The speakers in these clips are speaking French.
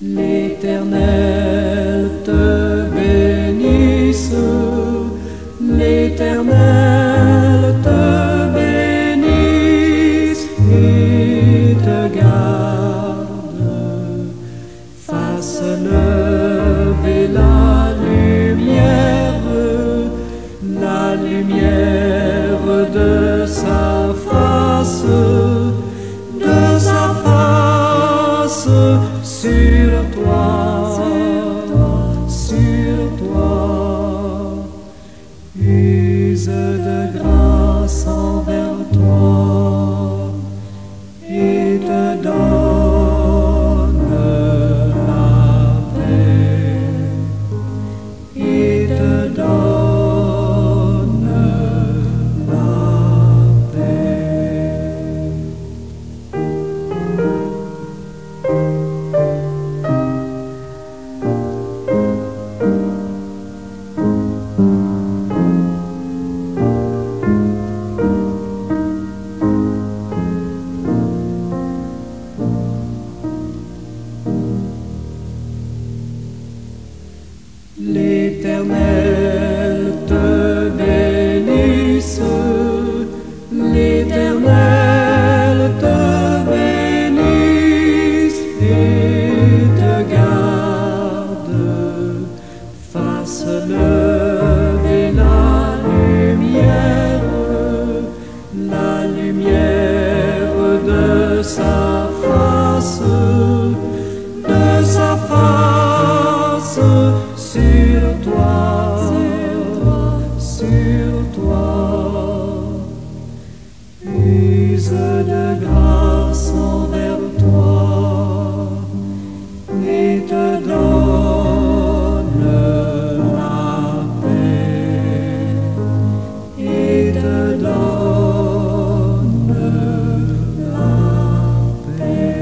L'Éternel te bénisse, l'Éternel te bénisse et te garde, fasse lever la lumière de sa face sur toi, use de grâce envers toi et te donne la paix, et te donne la paix. L'Éternel te bénisse, l'Éternel te bénisse et te garde, fasse lever la lumière de sa face sur toi, use de grâce envers toi et te donne la paix, et te donne la paix.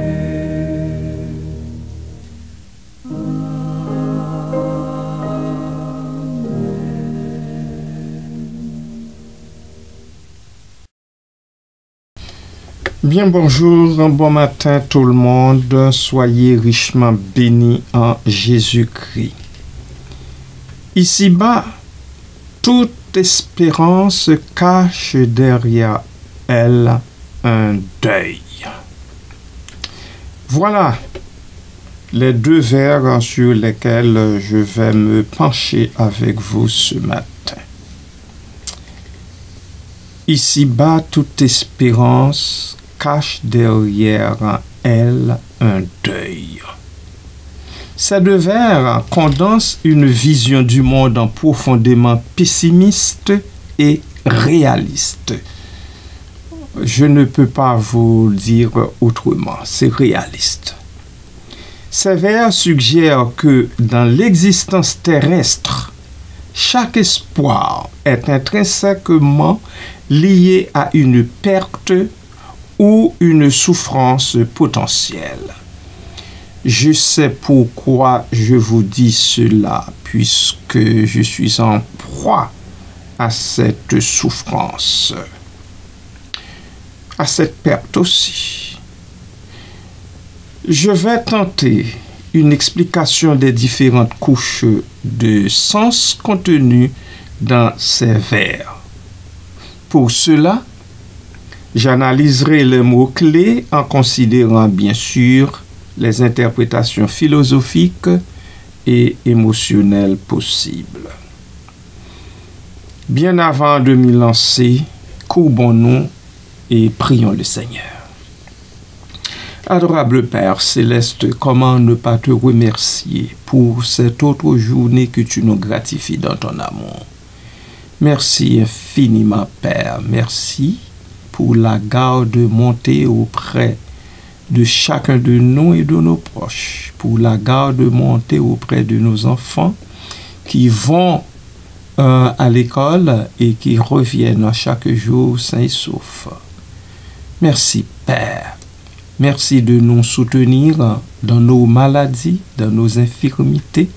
Bien bonjour, bon matin tout le monde, soyez richement bénis en Jésus-Christ. Ici-bas, toute espérance cache derrière elle un deuil. Voilà les deux vers sur lesquels je vais me pencher avec vous ce matin. Ici-bas, toute espérance cache derrière elle un deuil. Ces deux vers condensent une vision du monde profondément pessimiste et réaliste. Je ne peux pas vous le dire autrement, c'est réaliste. Ces vers suggèrent que dans l'existence terrestre, chaque espoir est intrinsèquement lié à une perte ou une souffrance potentielle. Je sais pourquoi je vous dis cela, puisque je suis en proie à cette souffrance, à cette perte aussi. Je vais tenter une explication des différentes couches de sens contenues dans ces vers. Pour cela, j'analyserai les mots-clés en considérant bien sûr les interprétations philosophiques et émotionnelles possibles. Bien avant de m'y lancer, courbons-nous et prions le Seigneur. Adorable Père Céleste, comment ne pas te remercier pour cette autre journée que tu nous gratifies dans ton amour. Merci infiniment, Père. Merci pour la garde montée auprès de chacun de nous et de nos proches, pour la garde montée auprès de nos enfants qui vont à l'école et qui reviennent chaque jour sains et saufs. Merci, Père. Merci de nous soutenir dans nos maladies, dans nos infirmités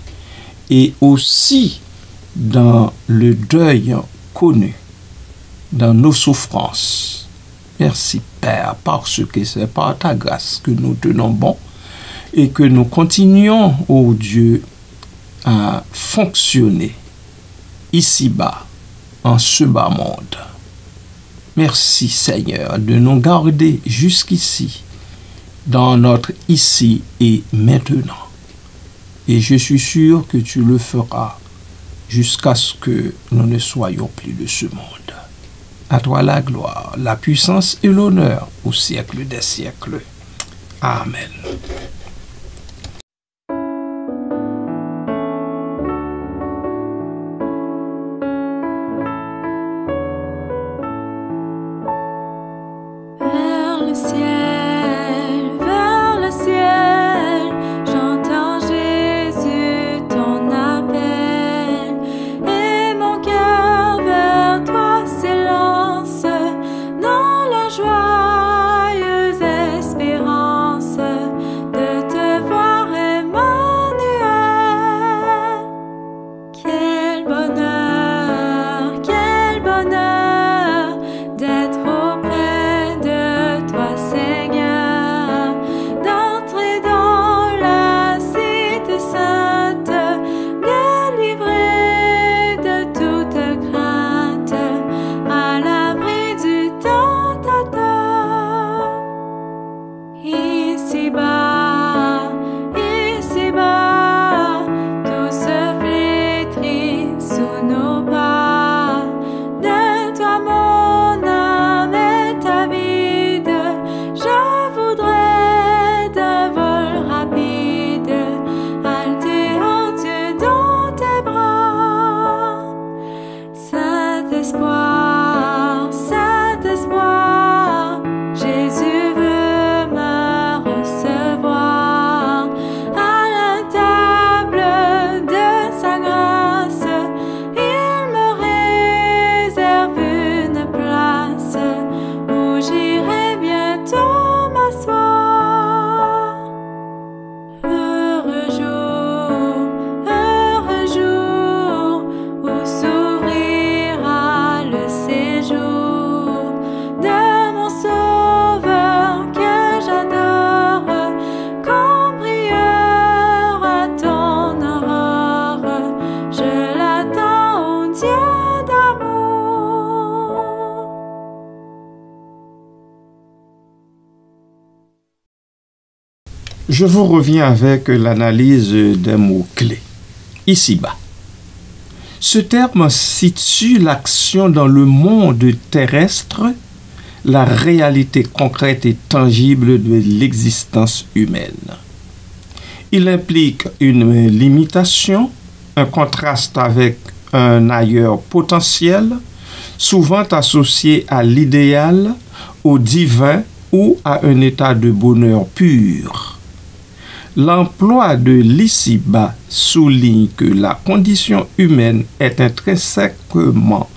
et aussi dans le deuil connu, dans nos souffrances. Merci Père, parce que c'est par ta grâce que nous tenons bon et que nous continuons, ô Dieu, à fonctionner ici-bas, en ce bas monde. Merci Seigneur de nous garder jusqu'ici, dans notre ici et maintenant. Et je suis sûr que tu le feras jusqu'à ce que nous ne soyons plus de ce monde. À toi la gloire, la puissance et l'honneur au siècle des siècles. Amen. Je vous reviens avec l'analyse des mots-clés. Ici-bas. Ce terme situe l'action dans le monde terrestre, la réalité concrète et tangible de l'existence humaine. Il implique une limitation, un contraste avec un ailleurs potentiel, souvent associé à l'idéal, au divin ou à un état de bonheur pur. L'emploi de l'ici-bas souligne que la condition humaine est intrinsèquement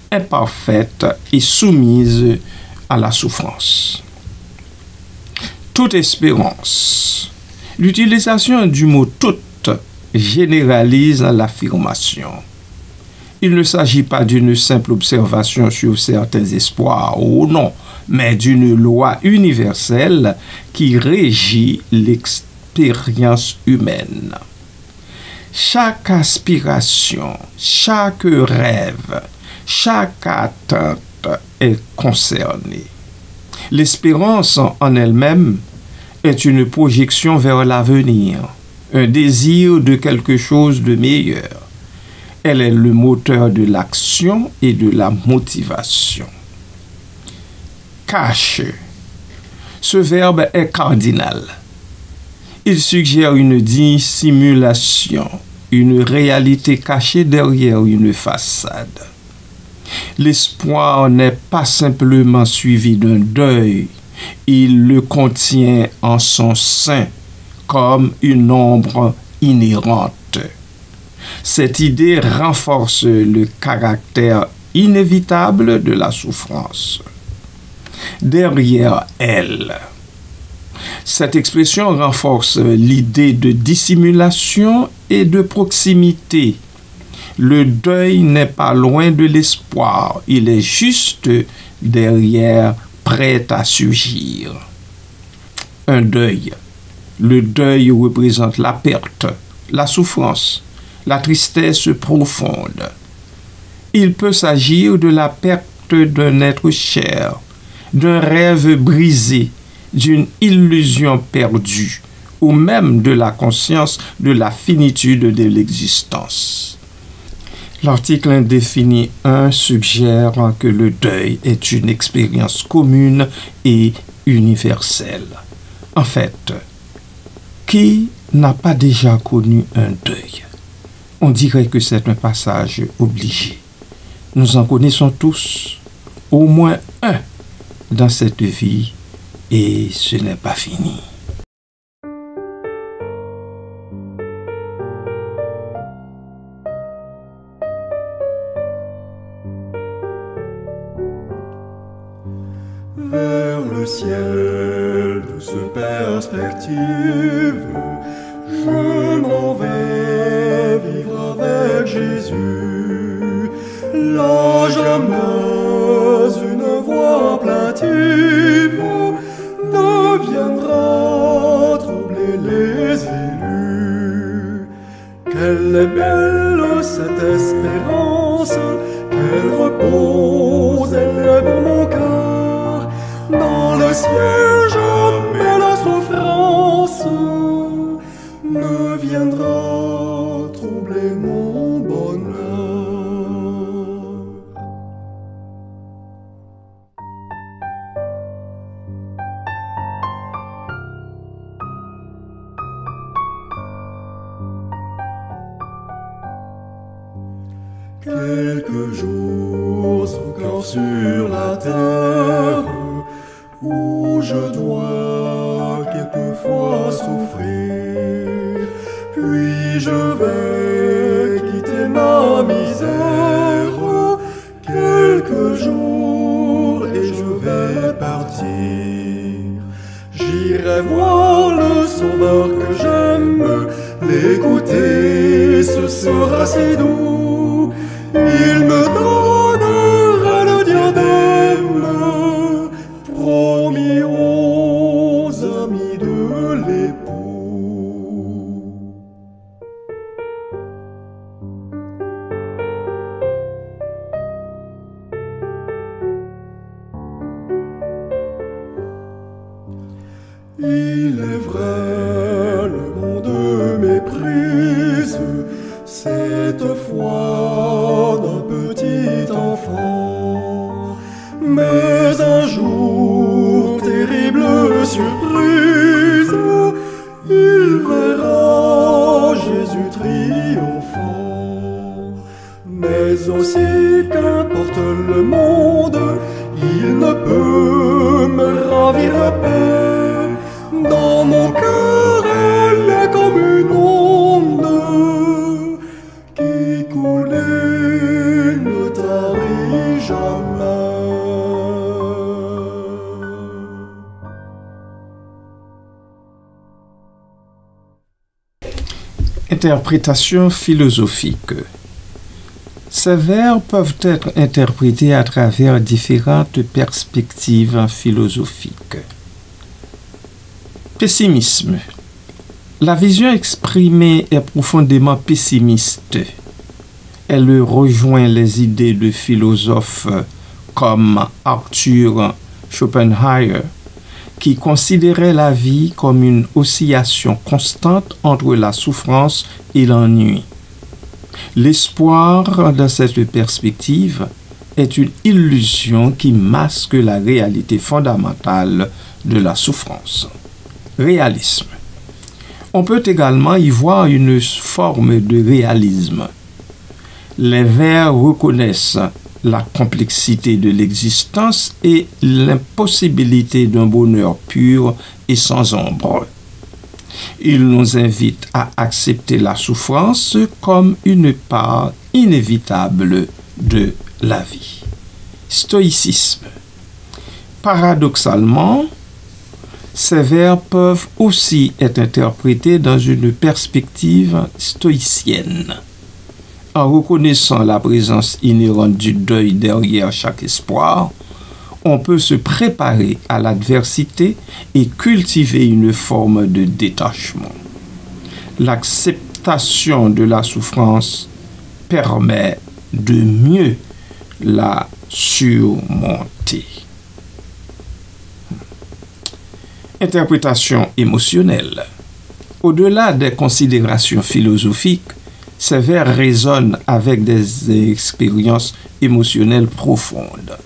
imparfaite et soumise à la souffrance. Toute espérance. L'utilisation du mot « toute » généralise l'affirmation. Il ne s'agit pas d'une simple observation sur certains espoirs ou non, mais d'une loi universelle qui régit l'expérience humaine. Chaque aspiration, chaque rêve, chaque attente est concernée. L'espérance en elle-même est une projection vers l'avenir, un désir de quelque chose de meilleur. Elle est le moteur de l'action et de la motivation. Cache. Ce verbe est cardinal. Il suggère une dissimulation, une réalité cachée derrière une façade. L'espoir n'est pas simplement suivi d'un deuil, il le contient en son sein comme une ombre inhérente. Cette idée renforce le caractère inévitable de la souffrance. Derrière elle, cette expression renforce l'idée de dissimulation et de proximité, Le deuil n'est pas loin de l'espoir, il est juste derrière, prêt à surgir. Un deuil. Le deuil représente la perte, la souffrance, la tristesse profonde. Il peut s'agir de la perte d'un être cher, d'un rêve brisé, d'une illusion perdue, ou même de la conscience de la finitude de l'existence. L'article indéfini 1 suggère que le deuil est une expérience commune et universelle. En fait, qui n'a pas déjà connu un deuil? On dirait que c'est un passage obligé. Nous en connaissons tous, au moins un dans cette vie, et ce n'est pas fini. Vers le ciel, douce perspective, je m'en vais vivre avec Jésus. Là jamais une voix plaintive ne viendra troubler les élus. Quelle est belle cette espérance, quel repose elle est pour mon cœur. Dans le ciel jamais la souffrance ne viendra troubler mon bonheur. Quelques jours encore sur la terre, où je dois quelquefois souffrir, puis je vais quitter ma misère, quelques jours et je vais partir. J'irai voir le Sauveur que j'aime, l'écouter, ce sera si doux. Il me donnera le diadème promis aux amis de l'époux. Il est vrai, le monde méprise cette foi d'un petit enfant, mais un jour, terrible surprise, il verra Jésus triomphant. Mais aussi qu'importe le monde, il ne peut me ravir la paix. Dans mon cœur, elle est comme une onde qui couler ne tarit jamais. Interprétation philosophique. Ces vers peuvent être interprétés à travers différentes perspectives philosophiques. Pessimisme. La vision exprimée est profondément pessimiste. Elle rejoint les idées de philosophes comme Arthur Schopenhauer, qui considérait la vie comme une oscillation constante entre la souffrance et l'ennui. L'espoir, dans cette perspective, est une illusion qui masque la réalité fondamentale de la souffrance. Réalisme. On peut également y voir une forme de réalisme. Les vers reconnaissent la complexité de l'existence et l'impossibilité d'un bonheur pur et sans ombre. Ils nous invitent à accepter la souffrance comme une part inévitable de la vie. Stoïcisme. Paradoxalement, ces vers peuvent aussi être interprétés dans une perspective stoïcienne. En reconnaissant la présence inhérente du deuil derrière chaque espoir, on peut se préparer à l'adversité et cultiver une forme de détachement. L'acceptation de la souffrance permet de mieux la surmonter. Interprétation émotionnelle. Au-delà des considérations philosophiques, ces vers résonnent avec des expériences émotionnelles profondes.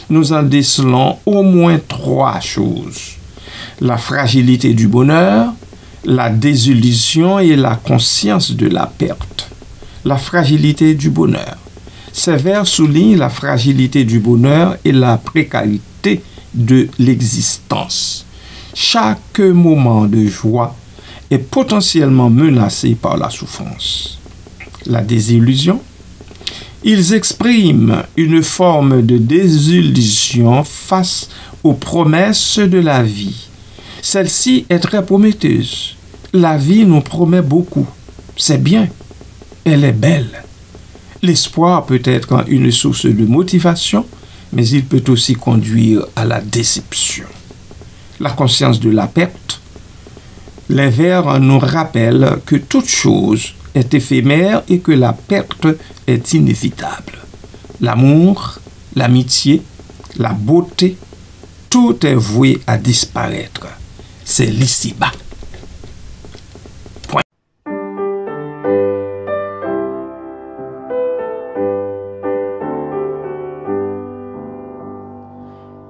Nous en décelons au moins 3 choses: la fragilité du bonheur, la désillusion et la conscience de la perte. La fragilité du bonheur. Ces vers soulignent la fragilité du bonheur et la précarité de l'existence. Chaque moment de joie est potentiellement menacé par la souffrance. La désillusion. Ils expriment une forme de désillusion face aux promesses de la vie. Celle-ci est très prometteuse. La vie nous promet beaucoup. C'est bien. Elle est belle. L'espoir peut être une source de motivation, mais il peut aussi conduire à la déception. La conscience de la perte. Les vers nous rappellent que toute chose est éphémère et que la perte est inévitable. L'amour, l'amitié, la beauté, tout est voué à disparaître. C'est l'ici-bas. Point.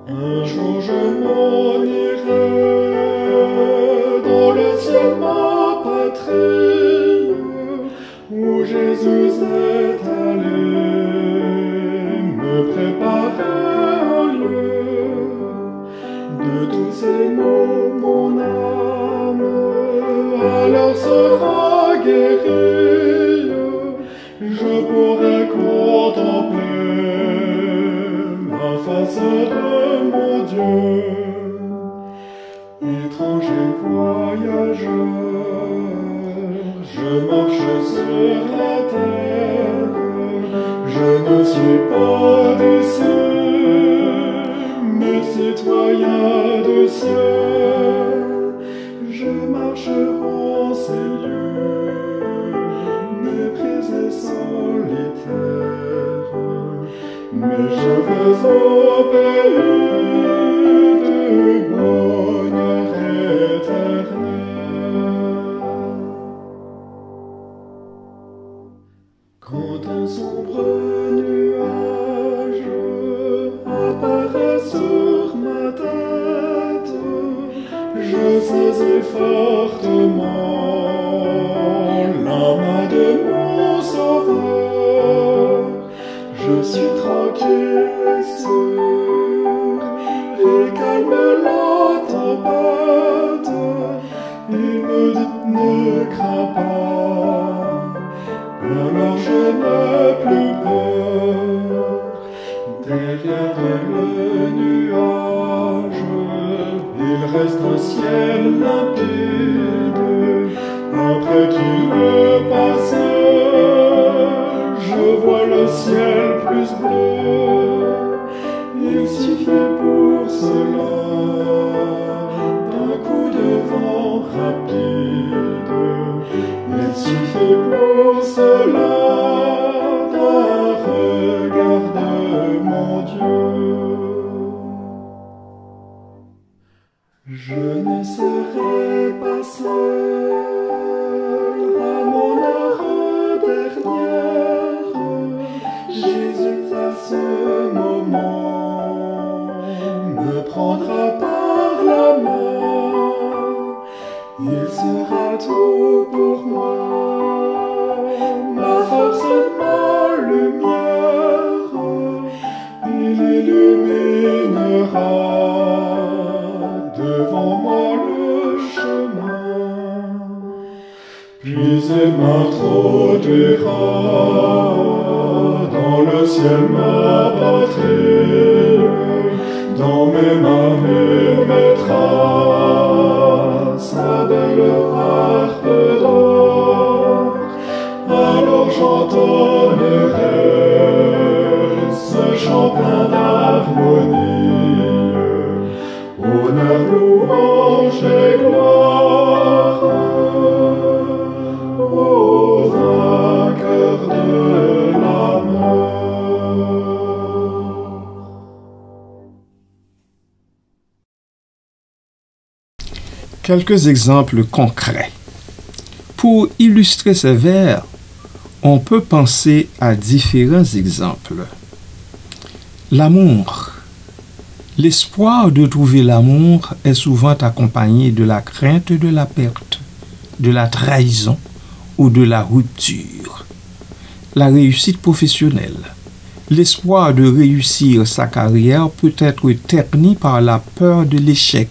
Un jour je m'en irai dans le ciel, ma patrie, où Jésus est allé me préparer un lieu. De tous ces maux, mon âme alors sera guérie. Je pourrai contempler la face de mon Dieu. Étranger voyageur, je marche sur la terre. Je ne suis pas d'ici, mais citoyen du ciel. Je marche en ces lieux, méprisés, solitaires, mais je vais au pays du bonheur éternel. Quand un sombre nuage apparaît sur ma tête, je saisis fortement la main de mon Sauveur. Je suis tranquille et sûr, et calme la tempête. Il me dit ne crains pas, alors je n'ai plus peur. Derrière le nuage, il reste un ciel limpide. Après qu'il est passé, je vois le ciel plus bleu. Il suffit pour cela d'un coup de vent rapide. Il suffit pour cela d'un regard de mon Dieu. Je ne serai pas seul à mon heure dernière. Jésus à ce moment me prendra par la main. Il sera tout pour moi, ma force, ma lumière. Il illuminera devant moi le chemin, puis il m'introduira dans le ciel, ma patrie. Dans mes mains il mettra sa belle harpe d'or. Alors j'entends Quelques exemples concrets. Pour illustrer ces vers, on peut penser à différents exemples. L'amour. L'espoir de trouver l'amour est souvent accompagné de la crainte de la perte, de la trahison ou de la rupture. La réussite professionnelle. L'espoir de réussir sa carrière peut être terni par la peur de l'échec,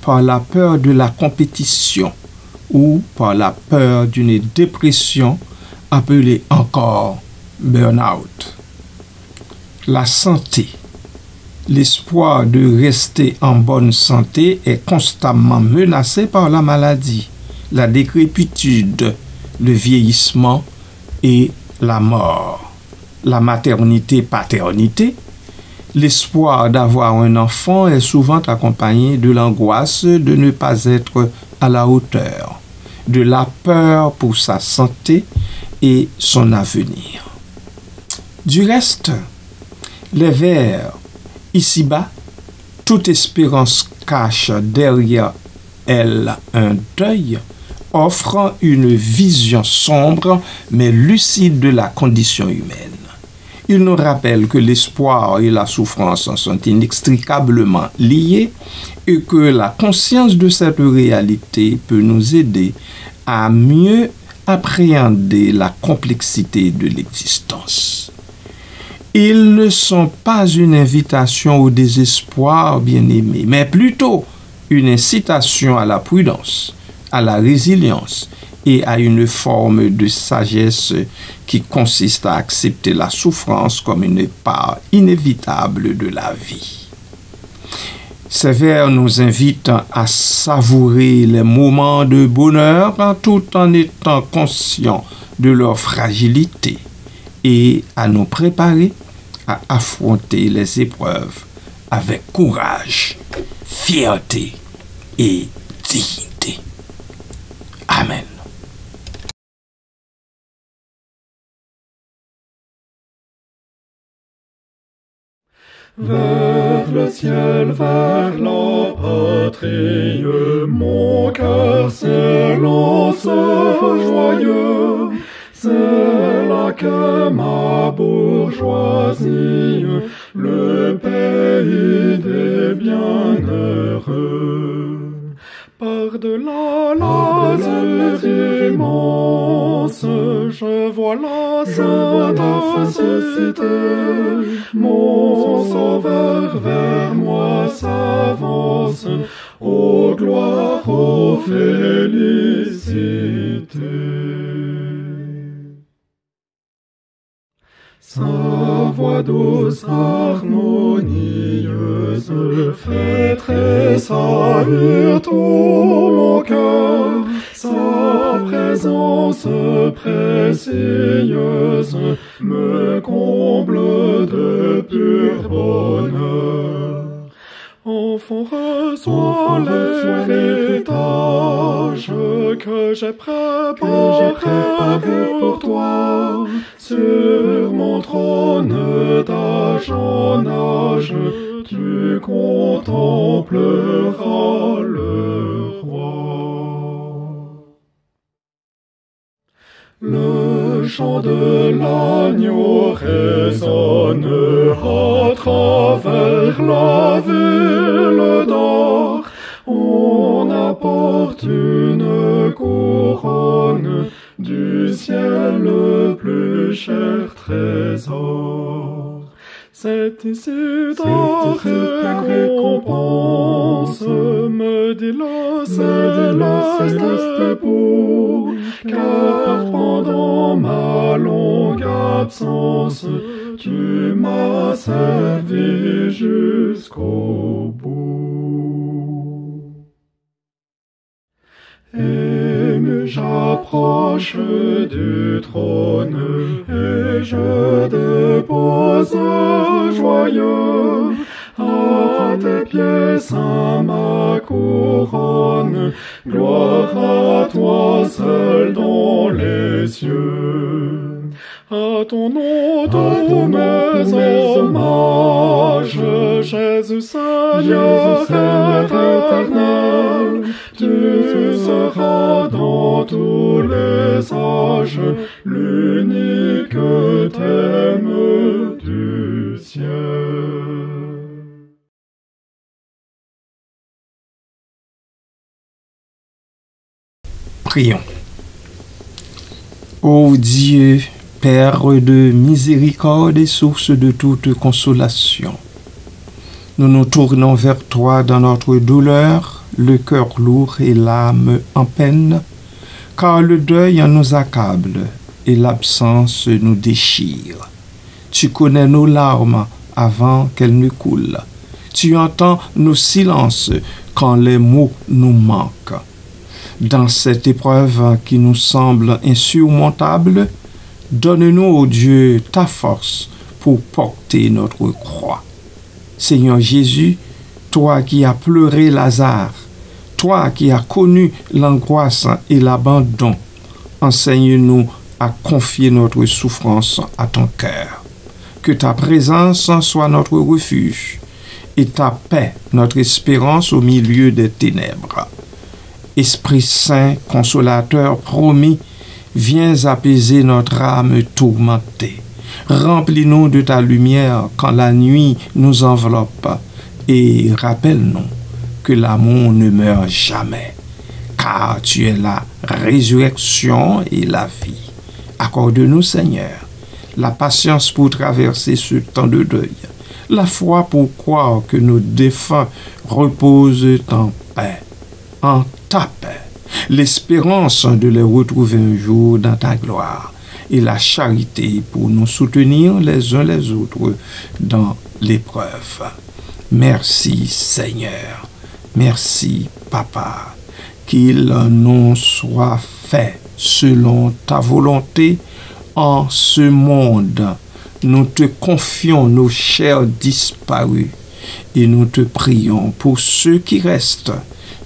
par la peur de la compétition ou par la peur d'une dépression appelée encore burn-out. La santé. L'espoir de rester en bonne santé est constamment menacé par la maladie, la décrépitude, le vieillissement et la mort. La maternité-paternité. L'espoir d'avoir un enfant est souvent accompagné de l'angoisse de ne pas être à la hauteur, de la peur pour sa santé et son avenir. Du reste, les vers ici-bas, toute espérance cache derrière elle un deuil, offre une vision sombre mais lucide de la condition humaine. Il nous rappelle que l'espoir et la souffrance sont inextricablement liés et que la conscience de cette réalité peut nous aider à mieux appréhender la complexité de l'existence. Ils ne sont pas une invitation au désespoir, bien-aimé, mais plutôt une incitation à la prudence, à la résilience et à une forme de sagesse qui consiste à accepter la souffrance comme une part inévitable de la vie. Ces vers nous invitent à savourer les moments de bonheur tout en étant conscients de leur fragilité et à nous préparer à affronter les épreuves avec courage, fierté et dignité. Amen. Vers le ciel, vers la patrie, mon cœur s'élance joyeux. C'est là que ma bourgeoisie, le pays des bienheureux. Par-delà l'azur immense, je vois la sainte cité. Mon sauveur vers moi s'avance, ô gloire, ô félicité. Sa voix douce, harmonieuse, fait tressaillir tout mon cœur. Sa présence précieuse me comble de pur bonheur. Enfant, reçois l'héritage que j'ai préparé pour toi. Sur mon trône d'âge en âge, tu contempleras le roi. Le chant de l'agneau résonne à travers la ville d'or. On apporte une couronne du ciel le plus cher trésor. C'est ici ta récompense, me dit le céleste époux, car pendant ma longue absence, tu m'as servi jusqu'au bout. Ému, j'approche du trône et je dépose joyeux à tes pieds saints ma couronne. Gloire à toi seul dans les cieux. À ton nom tous mes hommages, Jésus Seigneur éternel, tu seras dans tous les âges l'unique thème du ciel. Prions. Ô Dieu, Père de miséricorde et source de toute consolation, nous nous tournons vers toi dans notre douleur, le cœur lourd et l'âme en peine, car le deuil nous accable et l'absence nous déchire. Tu connais nos larmes avant qu'elles ne coulent. Tu entends nos silences quand les mots nous manquent. Dans cette épreuve qui nous semble insurmontable, donne-nous, ô Dieu, ta force pour porter notre croix. Seigneur Jésus, toi qui as pleuré Lazare, toi qui as connu l'angoisse et l'abandon, enseigne-nous à confier notre souffrance à ton cœur. Que ta présence soit notre refuge et ta paix notre espérance au milieu des ténèbres. Esprit Saint, consolateur promis, viens apaiser notre âme tourmentée. Remplis-nous de ta lumière quand la nuit nous enveloppe et rappelle-nous que l'amour ne meurt jamais, car tu es la résurrection et la vie. Accorde-nous, Seigneur, la patience pour traverser ce temps de deuil, la foi pour croire que nos défunts reposent en paix, en ta paix, l'espérance de les retrouver un jour dans ta gloire et la charité pour nous soutenir les uns les autres dans l'épreuve. Merci Seigneur, merci Papa, qu'il nous soit fait selon ta volonté en ce monde. Nous te confions nos chers disparus et nous te prions pour ceux qui restent.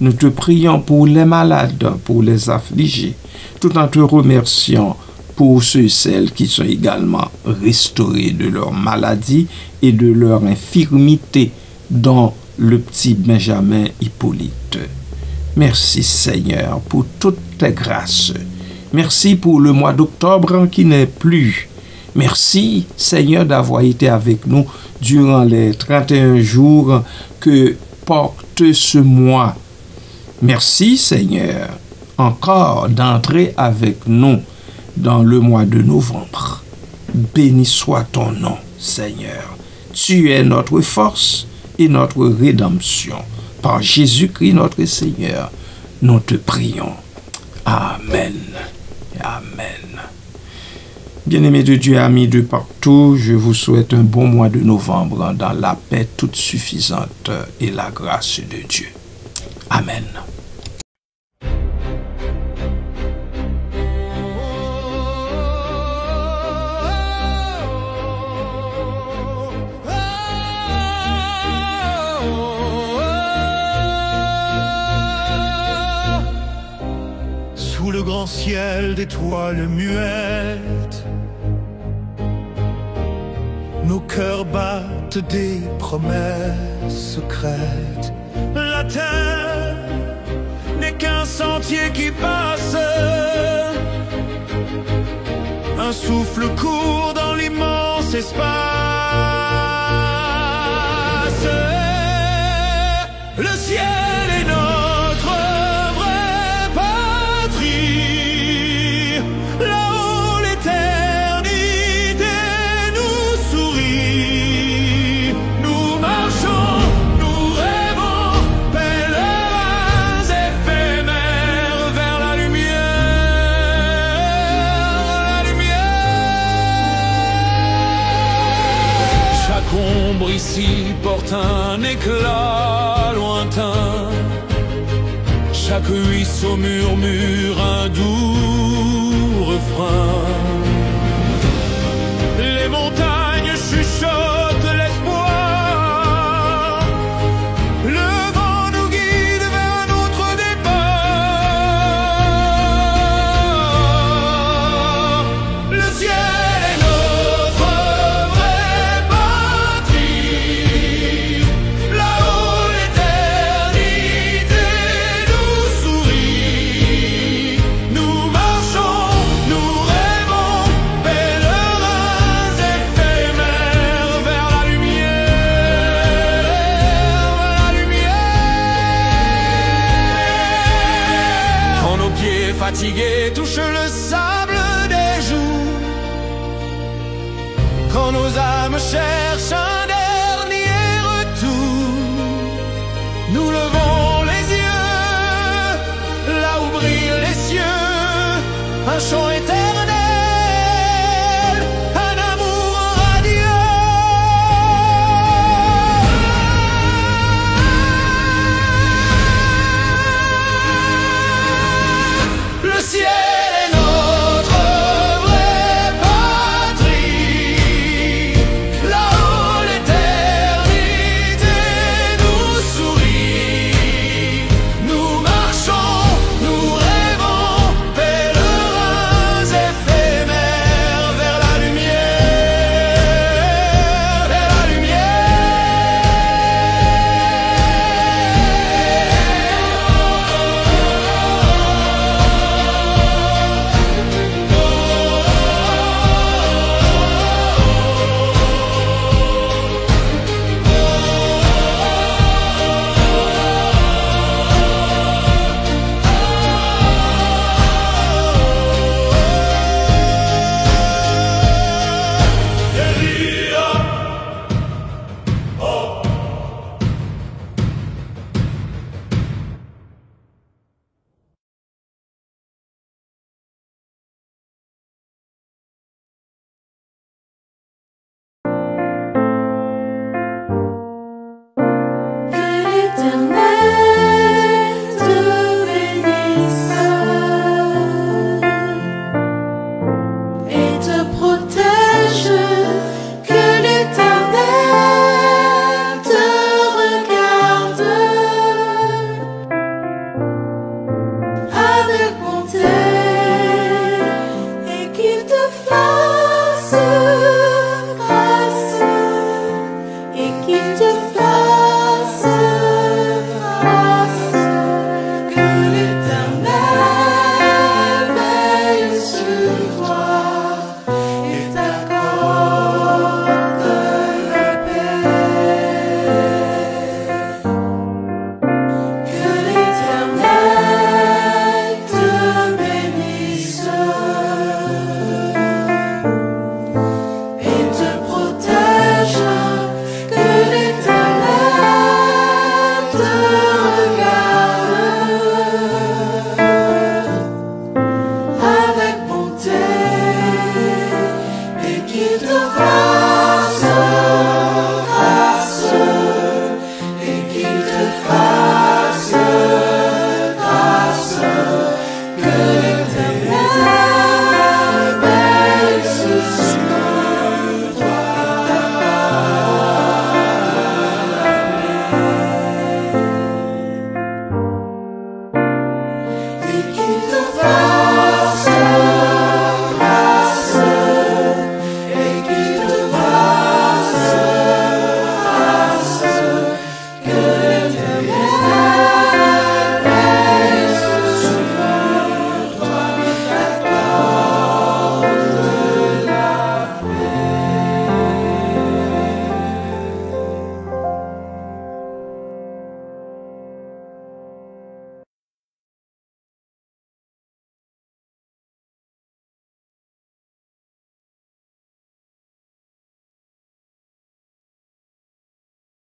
Nous te prions pour les malades, pour les affligés, tout en te remerciant pour ceux et celles qui sont également restaurés de leur maladie et de leur infirmité, dont le petit Benjamin Hippolyte. Merci Seigneur pour toutes tes grâces. Merci pour le mois d'octobre qui n'est plus. Merci Seigneur d'avoir été avec nous durant les 31 jours que porte ce mois. Merci Seigneur encore d'entrer avec nous dans le mois de novembre. Béni soit ton nom Seigneur. Tu es notre force et notre rédemption. Par Jésus-Christ notre Seigneur, nous te prions. Amen. Amen. Bien-aimés de Dieu, amis de partout, je vous souhaite un bon mois de novembre dans la paix toute suffisante et la grâce de Dieu. Amen. Sous le grand ciel d'étoiles muettes, nos cœurs battent des promesses secrètes. La terre n'est qu'un sentier qui passe, un souffle court dans l'immense espace. Le ciel est notre vraie patrie, là-haut l'éternité nous sourit. Nous marchons, nous rêvons, pèlerins éphémères vers la lumière. Chaque ombre ici porte un éclat lointain, chaque ruisseau murmure un doux refrain. Les montagnes chuchotent l'espoir, le vent nous guide vers un autre départ. Le ciel touche le sable des joues. Quand nos âmes cherchent un dernier retour, nous levons les yeux là où brillent les cieux, un chant éternel, un amour radieux. Le ciel est notre vraie patrie, là-haut l'éternité nous sourit. Nous marchons, nous rêvons, pèlerins éphémères vers la lumière, vers la Avec bonté et qu'il te fasse